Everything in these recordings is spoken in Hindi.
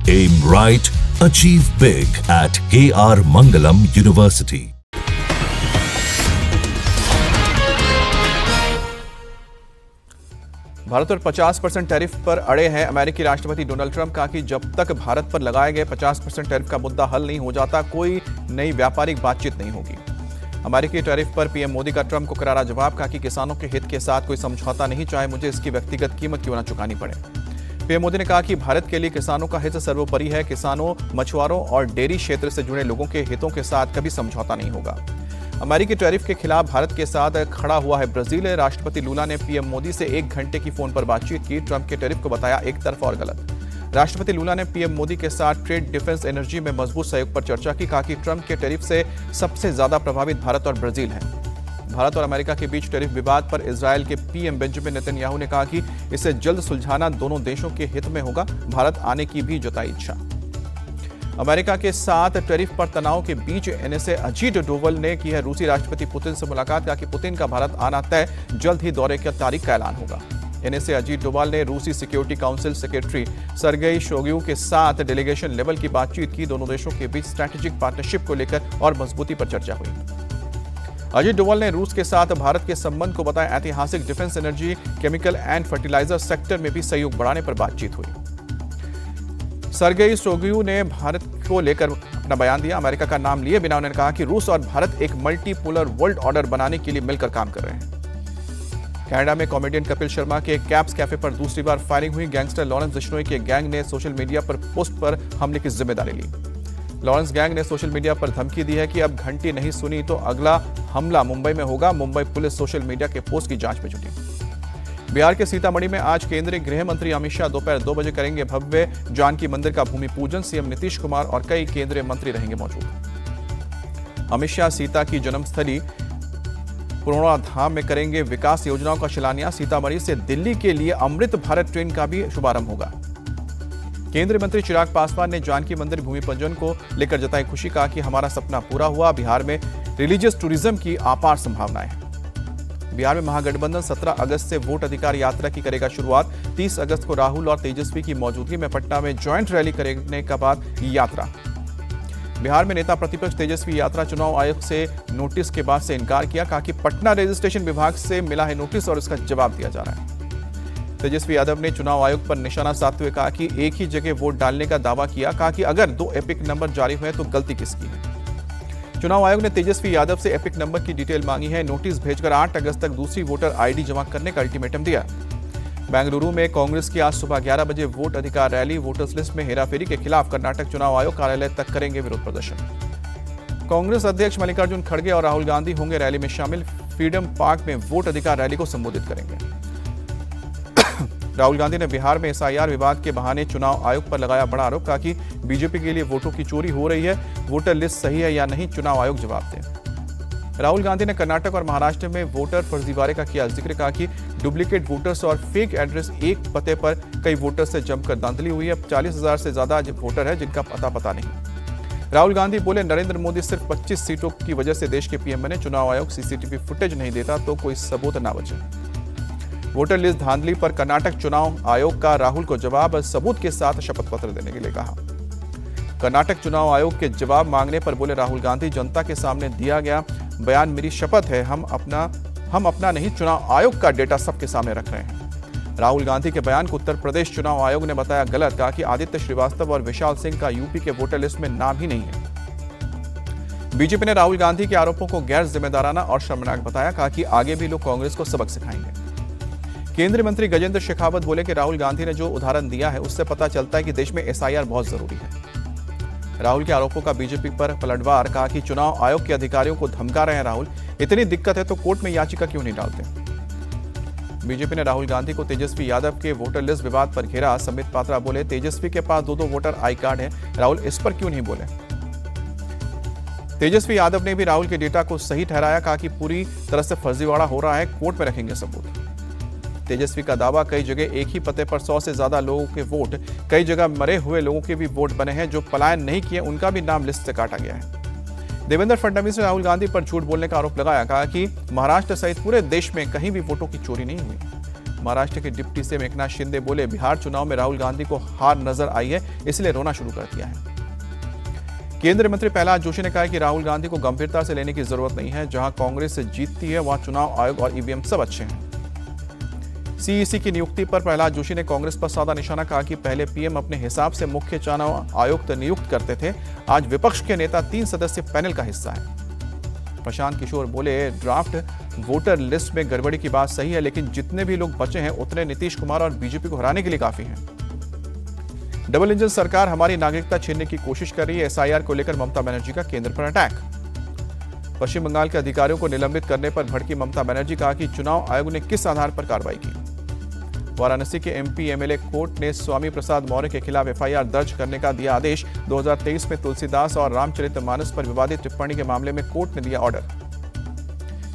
Aim right, achieve big at KR Mangalam University. Bharat पर 50% टैरिफ पर अड़े हैं अमेरिकी राष्ट्रपति डोनाल्ड ट्रंप। कहा कि जब तक भारत पर लगाए गए 50% टैरिफ का मुद्दा हल नहीं हो जाता, कोई नई व्यापारिक बातचीत नहीं होगी। अमेरिकी टैरिफ पर पीएम मोदी का ट्रंप को करारा जवाब। कहा कि किसानों के हित के साथ कोई समझौता नहीं, चाहे मुझे इसकी व्यक्तिगत कीमत क्यों न चुकानी पड़े। पीएम मोदी ने कहा कि भारत के लिए किसानों का हित सर्वोपरि है। किसानों, मछुआरों और डेयरी क्षेत्र से जुड़े लोगों के हितों के साथ कभी समझौता नहीं होगा। अमेरिकी टैरिफ के खिलाफ भारत के साथ खड़ा हुआ है ब्राजील। राष्ट्रपति लूला ने पीएम मोदी से 1 घंटे की फोन पर बातचीत की। ट्रंप के टैरिफ को बताया एक तरफा और गलत। राष्ट्रपति लूला ने पीएम मोदी के साथ ट्रेड, डिफेंस, एनर्जी में मजबूत सहयोग पर चर्चा की। कहा कि ट्रंप के टैरिफ से सबसे ज्यादा प्रभावित भारत और ब्राजील है। भारत और अमेरिका के बीच टैरिफ विवाद पर इजरायल के पीएम बेंजामिन नेतन्याहू ने कहा कि इसे जल्द सुलझाना दोनों देशों के हित में होगा। भारत आने की भी जताई इच्छा। अमेरिका के साथ टैरिफ पर तनाव के बीच एनएसए अजीत डोवल ने की है रूसी राष्ट्रपति पुतिन से मुलाकात। कहा कि पुतिन का भारत आना तय, जल्द ही दौरे की तारीख का ऐलान होगा। एनएसए अजीत डोवाल ने रूसी security council secretary Sergei Shoigu के साथ डेलीगेशन लेवल की बातचीत की। दोनों देशों के बीच स्ट्रैटेजिक पार्टनरशिप को लेकर और मजबूती पर चर्चा हुई। अजीत डोवाल ने रूस के साथ भारत के संबंध को बताया ऐतिहासिक। Defence, energy, chemical and fertiliser sector में भी सहयोग बढ़ाने पर बातचीत हुई। सर्गेई शोइगु ने भारत को लेकर अपना बयान दिया। अमेरिका का नाम लिए बिना उन्होंने कहा कि रूस और भारत एक मल्टीपोलर वर्ल्ड ऑर्डर बनाने के लिए मिलकर काम कर रहे हैं। कनाडा में कॉमेडियन कपिल शर्मा के कैप्स कैफे पर दूसरी बार फायरिंग हुई। गैंगस्टर लॉरेंस बिश्नोई के गैंग ने सोशल मीडिया पर पोस्ट पर हमले की जिम्मेदारी ली। लॉरेंस गैंग ने सोशल मीडिया पर धमकी दी है कि अब घंटी नहीं सुनी तो अगला हमला मुंबई में होगा। मुंबई पुलिस सोशल मीडिया के पोस्ट की जांच में जुटी। बिहार के सीतामढ़ी में आज केंद्रीय गृह मंत्री अमित शाह दोपहर 2 बजे करेंगे भव्य जानकी मंदिर का भूमि पूजन। सीएम नीतीश कुमार और कई केंद्रीय मंत्री रहेंगे मौजूद। अमित शाह सीता की जन्मस्थली पुरोड़ा धाम में करेंगे विकास योजनाओं का शिलान्यास। सीतामढ़ी से दिल्ली के लिए अमृत भारत ट्रेन का भी शुभारंभ होगा। केंद्रीय मंत्री चिराग पासवान ने जानकी मंदिर भूमि पूजन को लेकर जताई खुशी। कहा कि हमारा सपना पूरा हुआ। बिहार में रिलीजियस टूरिज्म की अपार संभावनाएं हैं। बिहार में महागठबंधन 17 अगस्त से वोट अधिकार यात्रा की करेगा शुरुआत। 30 अगस्त को राहुल और तेजस्वी की मौजूदगी में पटना में ज्वाइंट रैली करने के बाद यात्रा। बिहार में नेता प्रतिपक्ष तेजस्वी यात्रा चुनाव आयोग से नोटिस के बाद से इनकार किया। कहा कि पटना रजिस्ट्रेशन विभाग से मिला है नोटिस और इसका जवाब दिया जा रहा है। तेजस्वी यादव ने चुनाव आयोग पर निशाना साधते हुए कहा कि एक ही जगह वोट डालने का दावा किया। कहा कि अगर 2 एपिक नंबर जारी हुए तो गलती किसकी है। चुनाव आयोग ने तेजस्वी यादव से एपिक नंबर की डिटेल मांगी है। नोटिस भेजकर 8 अगस्त तक दूसरी वोटर आईडी जमा करने का अल्टीमेटम दिया। बेंगलुरु में कांग्रेस की आज सुबह 11 बजे वोट अधिकार रैली। वोटर्स लिस्ट में हेराफेरी के खिलाफ कर्नाटक चुनाव आयोग कार्यालय तक करेंगे विरोध प्रदर्शन। कांग्रेस अध्यक्ष मल्लिकार्जुन खड़गे और राहुल गांधी होंगे रैली में शामिल। फ्रीडम पार्क में वोट अधिकार रैली को संबोधित करेंगे। राहुल गांधी ने बिहार में एसआईआर विवाद के बहाने चुनाव आयोग पर लगाया बड़ा आरोप। कहा कि बीजेपी के लिए वोटों की चोरी हो रही है। वोटर लिस्ट सही है या नहीं, चुनाव आयोग जवाब दे। राहुल गांधी ने कर्नाटक और महाराष्ट्र में वोटर फर्जीवाड़े का किया जिक्र। कहा कि डुप्लीकेट वोटर्स और फेक एड्रेस, एक पते पर कई वोटर से जमकर धांधली हुई है। 40,000 से ज्यादा वोटर है जिनका पता नहीं। राहुल गांधी बोले नरेंद्र मोदी सिर्फ 25 सीटों की वजह से देश के पीएम बने। चुनाव आयोग सीसीटीवी फुटेज नहीं देता तो कोई सबूत ना बचे। वोटर लिस्ट धांधली पर कर्नाटक चुनाव आयोग का राहुल को जवाब, सबूत के साथ शपथ पत्र देने के लिए कहा। कर्नाटक चुनाव आयोग के जवाब मांगने पर बोले राहुल गांधी, जनता के सामने दिया गया बयान मेरी शपथ है। हम अपना नहीं, चुनाव आयोग का डेटा सबके सामने रख रहे हैं। राहुल गांधी के बयान को उत्तर प्रदेश चुनाव आयोग ने बताया गलत। कहा कि आदित्य श्रीवास्तव और विशाल सिंह का यूपी के वोटर लिस्ट में नाम ही नहीं है। बीजेपी ने राहुल गांधी के आरोपों को गैर जिम्मेदाराना और शर्मनाक बताया। कहा कि आगे भी लोग कांग्रेस को सबक सिखाएंगे। केंद्रीय मंत्री गजेंद्र शेखावत बोले कि राहुल गांधी ने जो उदाहरण दिया है उससे पता चलता है कि देश में एसआईआर बहुत जरूरी है। राहुल के आरोपों का बीजेपी पर पलटवार। कहा कि चुनाव आयोग के अधिकारियों को धमका रहे हैं राहुल। इतनी दिक्कत है तो कोर्ट में याचिका क्यों नहीं डालते। बीजेपी ने राहुल गांधी को तेजस्वी यादव के वोटर लिस्ट विवाद पर घेरा। संबित पात्रा बोले तेजस्वी के पास 2 वोटर आई कार्ड है, राहुल इस पर क्यों नहीं बोले। तेजस्वी यादव ने भी राहुल के डेटा को सही ठहराया। कहा कि पूरी तरह से फर्जीवाड़ा हो रहा है, कोर्ट में रखेंगे सबूत। तेजस्वी का दावा, कई जगह एक ही पते पर 100 से ज्यादा लोगों के वोट, कई जगह मरे हुए लोगों के भी वोट बने हैं। जो पलायन नहीं किए उनका भी नाम लिस्ट से काटा गया है। देवेंद्र फडणवीस ने राहुल गांधी पर झूठ बोलने का आरोप लगाया। कहा कि महाराष्ट्र सहित पूरे देश में कहीं भी वोटों की चोरी नहीं हुई। महाराष्ट्र के डिप्टी सीएम एकनाथ शिंदे बोले, बिहार चुनाव में राहुल गांधी को हार नजर आई है, इसलिए रोना शुरू कर दिया है। केंद्रीय मंत्री प्रहलाद जोशी ने कहा कि राहुल गांधी को गंभीरता से लेने की जरूरत नहीं है। जहां कांग्रेस जीतती है वहां चुनाव आयोग और ईवीएम सब अच्छे हैं। सीईसी की नियुक्ति पर प्रहलाद जोशी ने कांग्रेस पर साधा निशाना, कहा कि पहले पीएम अपने हिसाब से मुख्य चुनाव आयुक्त नियुक्त करते थे, आज विपक्ष के नेता 3 सदस्यीय पैनल का हिस्सा है। प्रशांत किशोर बोले, ड्राफ्ट वोटर लिस्ट में गड़बड़ी की बात सही है, लेकिन जितने भी लोग बचे हैं उतने नीतीश कुमार और बीजेपी को हराने के लिए काफी हैं। डबल इंजन सरकार हमारी नागरिकता छीनने की कोशिश कर रही है। एसआईआर को लेकर ममता बनर्जी का केंद्र पर अटैक। पश्चिम बंगाल के अधिकारियों को निलंबित करने पर भड़की ममता बनर्जी, कहा कि चुनाव आयोग ने किस आधार पर कार्रवाई की। वाराणसी के एमपी एमएलए कोर्ट ने स्वामी प्रसाद मौर्य के खिलाफ एफआईआर दर्ज करने का दिया आदेश। 2023 में तुलसीदास और रामचरितमानस पर विवादित टिप्पणी के मामले में कोर्ट ने दिया ऑर्डर।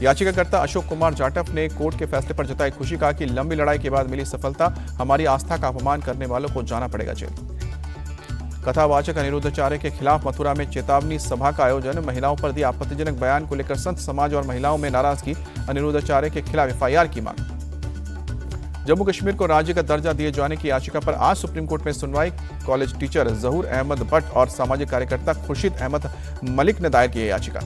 याचिकाकर्ता अशोक कुमार जाटव ने कोर्ट के फैसले पर जताई खुशी, कहा कि लंबी लड़ाई के बाद मिली सफलता, हमारी आस्था का अपमान करने वालों को जाना पड़ेगा जेल। कथावाचक अनिरुद्धाचार्य के खिलाफ मथुरा में चेतावनी सभा का आयोजन। महिलाओं पर दिए आपत्तिजनक बयान को लेकर संत समाज और महिलाओं में नाराजगी। अनिरुद्धाचार्य के खिलाफ एफआईआर की मांग। जम्मू कश्मीर को राज्य का दर्जा दिए जाने की याचिका पर आज सुप्रीम कोर्ट में सुनवाई। कॉलेज टीचर जहूर अहमद भट्ट और सामाजिक कार्यकर्ता खुर्शीद अहमद मलिक ने दायर की याचिका।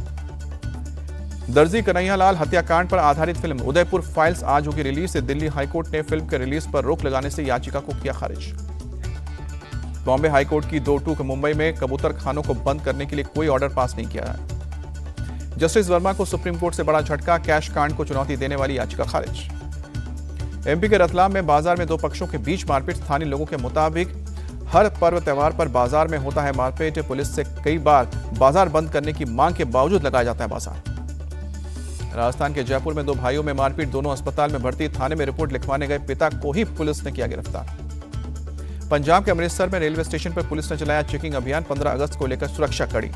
दर्जी कन्हैयालाल हत्याकांड पर आधारित फिल्म उदयपुर फाइल्स आज होगी रिलीज। दिल्ली हाईकोर्ट ने फिल्म के रिलीज पर रोक लगाने से याचिका को किया खारिज। बॉम्बे हाईकोर्ट की 2 टूक। मुंबई में कबूतर खानों को बंद करने के लिए कोई ऑर्डर पास नहीं किया है। जस्टिस वर्मा को सुप्रीम कोर्ट से बड़ा झटका। कैश कांड को चुनौती देने वाली याचिका खारिज। एमपी के रतलाम में बाजार में 2 पक्षों के बीच मारपीट। स्थानीय लोगों के मुताबिक हर पर्व त्योहार पर बाजार में होता है मारपीट। पुलिस से कई बार बाजार बंद करने की मांग के बावजूद लगाया जाता है बाजार। राजस्थान के जयपुर में 2 भाइयों में मारपीट। दोनों अस्पताल में भर्ती। थाने में रिपोर्ट लिखवाने गए पिता को ही पुलिस ने किया गिरफ्तार। पंजाब के अमृतसर में रेलवे स्टेशन पर पुलिस ने चलाया चेकिंग अभियान। 15 अगस्त को लेकर सुरक्षा कड़ी।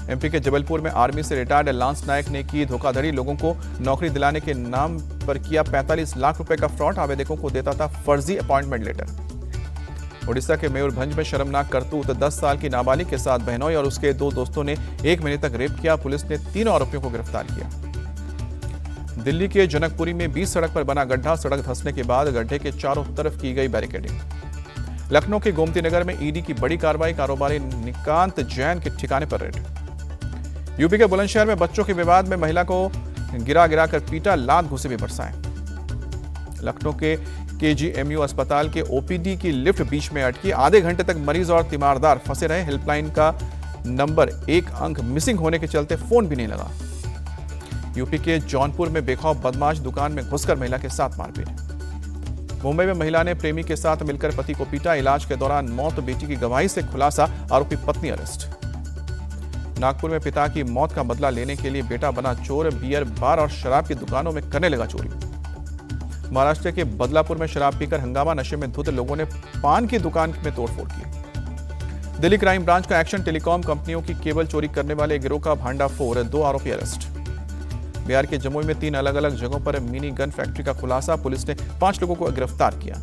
एमपी के जबलपुर में आर्मी से रिटायर्ड लांस नायक ने की धोखाधड़ी। लोगों को नौकरी दिलाने के नाम पर किया 45 लाख रुपए का फ्रॉड। आवेदकों को देता था फर्जी अपॉइंटमेंट लेटर। ओडिशा के मयूरभंज में शर्मनाक करतूत। 10 साल की नाबालिग के साथ बहनोई और उसके 2 दोस्तों ने 1 महीने तक रेप किया। पुलिस ने 3 आरोपियों को गिरफ्तार किया। दिल्ली के जनकपुरी में 20 सड़क पर बना गड्ढा। सड़क धंसने के बाद गड्ढे के चारों तरफ की गई बैरिकेडिंग। लखनऊ के गोमती नगर में ईडी की बड़ी कार्रवाई। कारोबारी निकांत जैन के ठिकाने पर रेड। यूपी के बुलंदशहर में बच्चों के विवाद में महिला को गिरा कर पीटा। लात घूंसे भी बरसाए। लखनऊ के केजीएमयू अस्पताल के ओपीडी की लिफ्ट बीच में अटकी। आधे घंटे तक मरीज और तीमारदार फंसे रहे। हेल्पलाइन का नंबर 1 अंक मिसिंग होने के चलते फोन भी नहीं लगा। यूपी के जौनपुर में बेखौफ बदमाश दुकान में घुसकर महिला के साथ मारपीट। मुंबई में महिला ने प्रेमी के साथ मिलकर पति को पीटा। इलाज के दौरान मौत। बेटी की गवाही से खुलासा। आरोपी पत्नी अरेस्ट। नागपुर में पिता की मौत का बदला लेने के लिए बेटा बना चोर। बियर बार और शराब की दुकानों में करने लगा चोरी। महाराष्ट्र के बदलापुर में शराब पीकर हंगामा। नशे में धुत लोगों ने पान की दुकान में तोड़फोड़ की। दिल्ली क्राइम ब्रांच का एक्शन। टेलीकॉम कंपनियों की केबल चोरी करने वाले गिरोह का भांडाफोड़। 2 आरोपी अरेस्ट। बिहार के जमुई में 3 अलग अलग जगहों पर मिनी गन फैक्ट्री का खुलासा। पुलिस ने 5 लोगों को गिरफ्तार किया।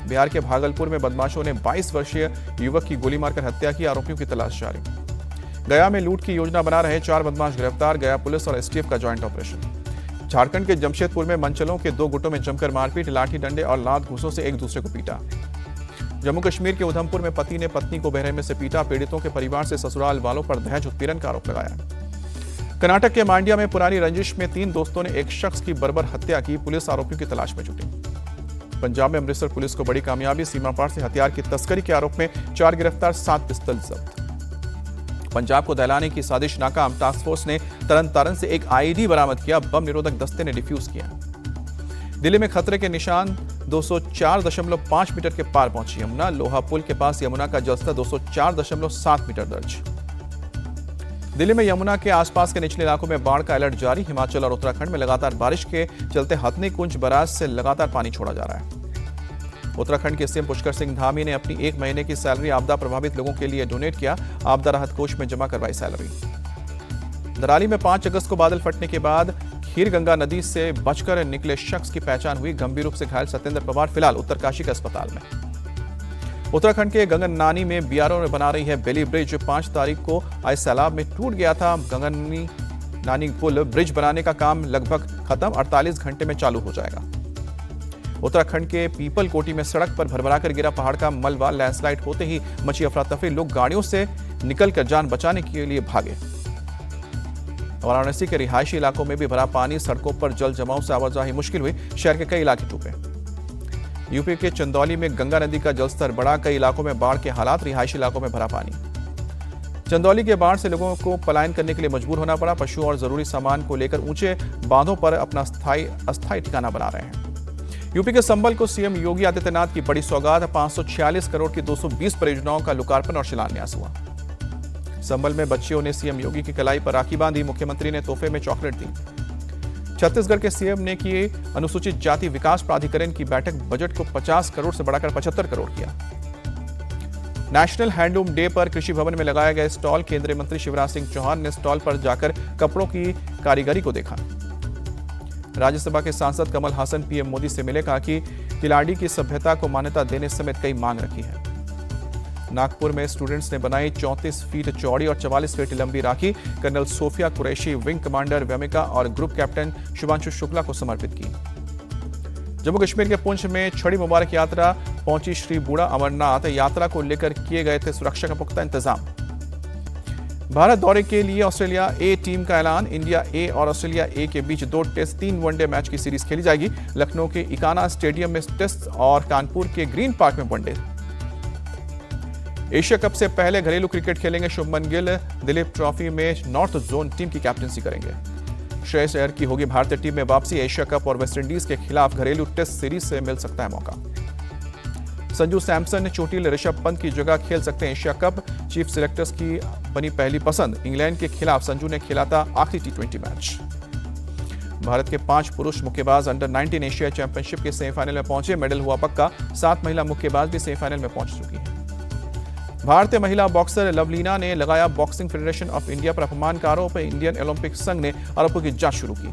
बिहार के भागलपुर में बदमाशों ने 22 वर्षीय युवक की गोली मारकर हत्या की। आरोपियों की तलाश जारी। गया में लूट की योजना बना रहे 4 बदमाश गिरफ्तार। गया पुलिस और एसटीएफ का ज्वाइंट ऑपरेशन। झारखंड के जमशेदपुर में मंचलों के 2 गुटों में जमकर मारपीट। लाठी डंडे और लात घूंसों से एक दूसरे को पीटा। जम्मू कश्मीर के उधमपुर में पति ने पत्नी को बेरहमी से पीटा। पीड़ितों के परिवार से ससुराल वालों पर दहेज उत्पीड़न का आरोप लगाया। कर्नाटक के मांड्या में पुरानी रंजिश में 3 दोस्तों ने एक शख्स की बर्बर हत्या की। पुलिस आरोपियों की तलाश में जुटी। पंजाब में अमृतसर पुलिस को बड़ी कामयाबी। सीमा पार से हथियार की तस्करी के आरोप में 4 गिरफ्तार। 7 पिस्तौल जब्त। पंजाब को दहलाने की साजिश नाकाम। टास्क फोर्स ने तरन से एक आईडी बरामद किया। बम निरोधक दस्ते ने डिफ्यूज किया। दिल्ली में खतरे के निशान 204.5 मीटर के पार पहुंची यमुना। लोहा पुल के पास यमुना का जलस्तर 204.7 मीटर दर्ज। दिल्ली में यमुना के आसपास के निचले इलाकों में बाढ़ का अलर्ट जारी। हिमाचल और उत्तराखंड में लगातार बारिश के चलते हथनी कुंज बराज से लगातार पानी छोड़ा जा रहा है। उत्तराखंड के सीएम पुष्कर सिंह धामी ने अपनी 1 महीने की सैलरी आपदा प्रभावित लोगों के लिए डोनेट किया। आपदा राहत कोष में जमा करवाई सैलरी। दराली में 5 अगस्त को बादल फटने के बाद खीरगंगा नदी से बचकर निकले शख्स की पहचान हुई। गंभीर रूप से घायल सत्येंद्र पवार फिलहाल उत्तरकाशी के अस्पताल में। उत्तराखंड के गंगननानी में बीआरओ में बना रही है बेली ब्रिज। 5 तारीख को आए सैलाब में टूट गया था गंगननानी पुल। ब्रिज बनाने का काम लगभग खत्म। 48 घंटे में चालू हो जाएगा। उत्तराखंड के पीपल कोटी में सड़क पर भरभराकर गिरा पहाड़ का मलबा, लैंडस्लाइड होते ही मची अफरा तफरी, लोग गाड़ियों से निकलकर जान बचाने के लिए भागे। वाराणसी के रिहायशी इलाकों में भी भरा पानी, सड़कों पर जल जमाव से आवाजाही मुश्किल हुई, शहर के कई इलाके डूबे। यूपी के चंदौली में गंगा नदी का जलस्तर बढ़ा, कई इलाकों में बाढ़ के हालात, रिहायशी इलाकों में भरा पानी। चंदौली के बाढ़ से लोगों को पलायन करने के लिए मजबूर होना पड़ा, पशु और जरूरी सामान को लेकर ऊंचे बांधों पर अपना अस्थायी ठिकाना बना रहे हैं। यूपी के संभल को सीएम योगी आदित्यनाथ की बड़ी सौगात, 546 करोड़ की 220 परियोजनाओं का लोकार्पण और शिलान्यास हुआ। संभल में बच्चियों ने सीएम योगी की कलाई पर राखी बांधी, मुख्यमंत्री ने तोहफे में चॉकलेट दी। छत्तीसगढ़ के सीएम ने की अनुसूचित जाति विकास प्राधिकरण की बैठक, बजट को 50 करोड़ से बढ़ाकर 75 करोड़ किया। नेशनल हैंडलूम डे पर कृषि भवन में लगाया गया स्टॉल, केंद्रीय मंत्री शिवराज सिंह चौहान ने स्टॉल पर जाकर कपड़ों की कारीगरी को देखा। राज्यसभा के सांसद कमल हासन पीएम मोदी से मिले, कहा कि तिलाडी की सभ्यता को मान्यता देने समेत कई मांग रखी है। नागपुर में स्टूडेंट्स ने बनाई 34 फीट चौड़ी और 44 फीट लंबी rakhi, colonel Sofiya Qureshi, wing commander Vyomika और ग्रुप कैप्टन शुभांशु शुक्ला को समर्पित की। जम्मू कश्मीर के पुंछ में छड़ी मुबारक यात्रा पहुंची श्री बूढ़ा अमरनाथ, यात्रा को लेकर किए गए थे सुरक्षा का पुख्ता इंतजाम। भारत दौरे के लिए ऑस्ट्रेलिया ए टीम का ऐलान, इंडिया ए और ऑस्ट्रेलिया ए के बीच 2 टेस्ट 3 वनडे मैच की सीरीज खेली जाएगी। लखनऊ के इकाना स्टेडियम में टेस्ट और कानपुर के ग्रीन पार्क में वनडे। एशिया कप से पहले घरेलू क्रिकेट खेलेंगे शुभमन गिल, दिलीप ट्रॉफी में नॉर्थ जोन टीम की कैप्टनसी करेंगे। श्रेयस अय्यर की होगी भारतीय टीम में वापसी, एशिया कप और वेस्टइंडीज के खिलाफ घरेलू टेस्ट सीरीज से मिल सकता है मौका। संजू सैमसन चोटिल ऋषभ पंत की जगह खेल सकते हैं एशिया कप, चीफ सिलेक्टर्स की बनी पहली पसंद। इंग्लैंड के खिलाफ संजू ने खेला था आखिरी T20 मैच। भारत के 5 पुरुष मुक्केबाज अंडर 19 एशिया चैंपियनशिप के सेमीफाइनल में पहुंचे, मेडल हुआ पक्का। 7 महिला मुक्केबाज भी सेमीफाइनल में पहुंच चुकी हैं। भारतीय महिला बॉक्सर लवलीना ने लगाया बॉक्सिंग फेडरेशन ऑफ इंडिया पर अपमान का आरोप, इंडियन ओलंपिक संघ ने आरोपों की जांच शुरू की।